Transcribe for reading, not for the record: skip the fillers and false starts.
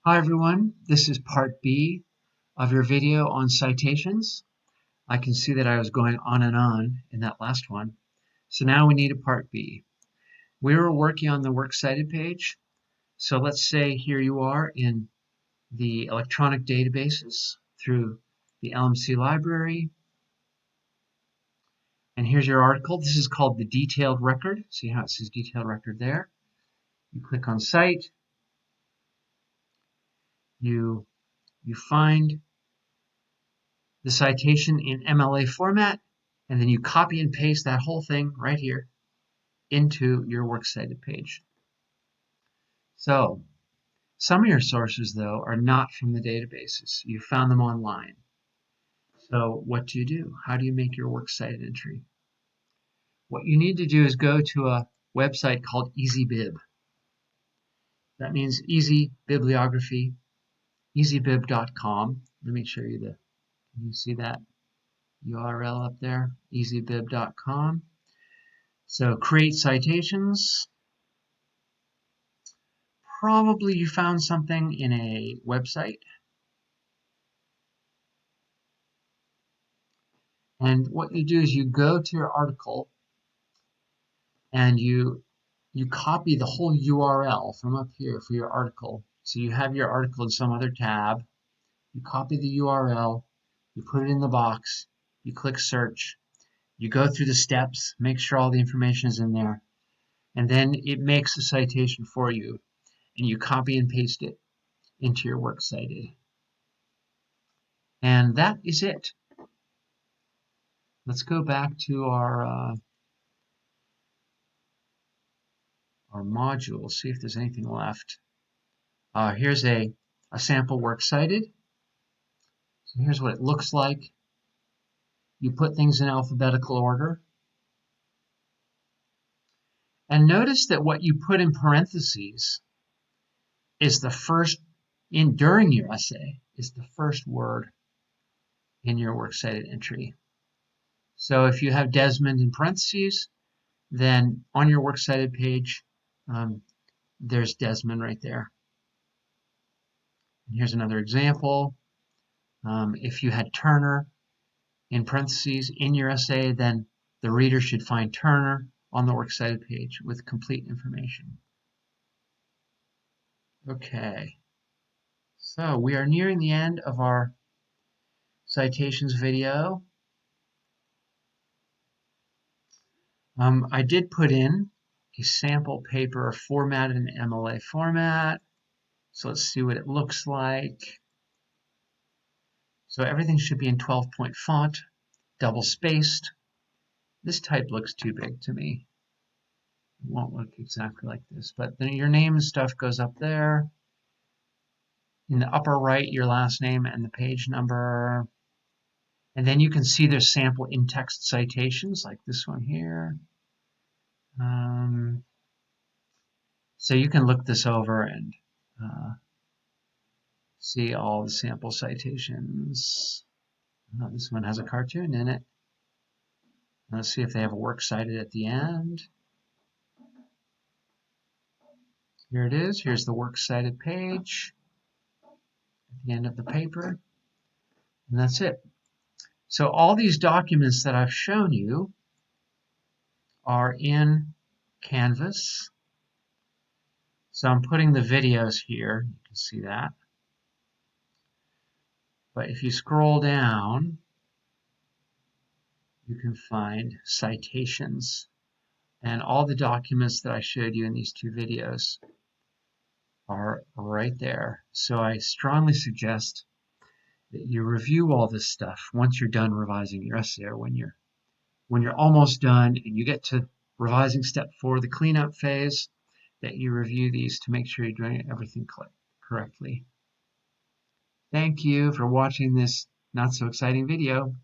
Hi everyone, this is part B of your video on citations. I can see that I was going on and on in that last one. So now we need a part B. We were working on the works cited page. So let's say here you are in the electronic databases through the LMC library. And here's your article. This is called the detailed record. See how it says detailed record there? You click on cite. You find the citation in MLA format, and then you copy and paste that whole thing right here into your works cited page. So some of your sources, though, are not from the databases. You found them online. So what do? How do you make your works cited entry? What you need to do is go to a website called EasyBib. That means Easy Bibliography, easybib.com. Let me show you can you see that URL up there? easybib.com. So create citations. Probably you found something in a website. And what you do is you go to your article and you copy the whole URL from up here for your article. So you have your article in some other tab. You copy the URL, you put it in the box, you click search, you go through the steps, make sure all the information is in there, and then it makes a citation for you, and you copy and paste it into your works cited. And that is it. Let's go back to our module, see if there's anything left. Here's a sample works cited. So here's what it looks like. You put things in alphabetical order. And notice that what you put in parentheses is the first, during your essay, is the first word in your works cited entry. So if you have Desmond in parentheses, then on your works cited page, there's Desmond right there. And here's another example. If you had Turner in parentheses in your essay, then the reader should find Turner on the works cited page with complete information. Okay, so we are nearing the end of our citations video. I did put in a sample paper formatted in MLA format. So let's see what it looks like. So everything should be in 12-point font, double spaced. This type looks too big to me. It won't look exactly like this, but then your name and stuff goes up there. In the upper right, your last name and the page number. And then you can see there's sample in-text citations like this one here. So you can look this over and see all the sample citations. This one has a cartoon in it. Let's see if they have a works cited at the end. Here it is. Here's the works cited page at the end of the paper. And that's it. So all these documents that I've shown you are in Canvas. So I'm putting the videos here. You can see that. But if you scroll down, you can find citations. And all the documents that I showed you in these two videos are right there. So I strongly suggest that you review all this stuff once you're done revising your essay, or when you're almost done and you get to revising step 4, the cleanup phase, that you review these to make sure you're doing everything correctly. Thank you for watching this not so exciting video.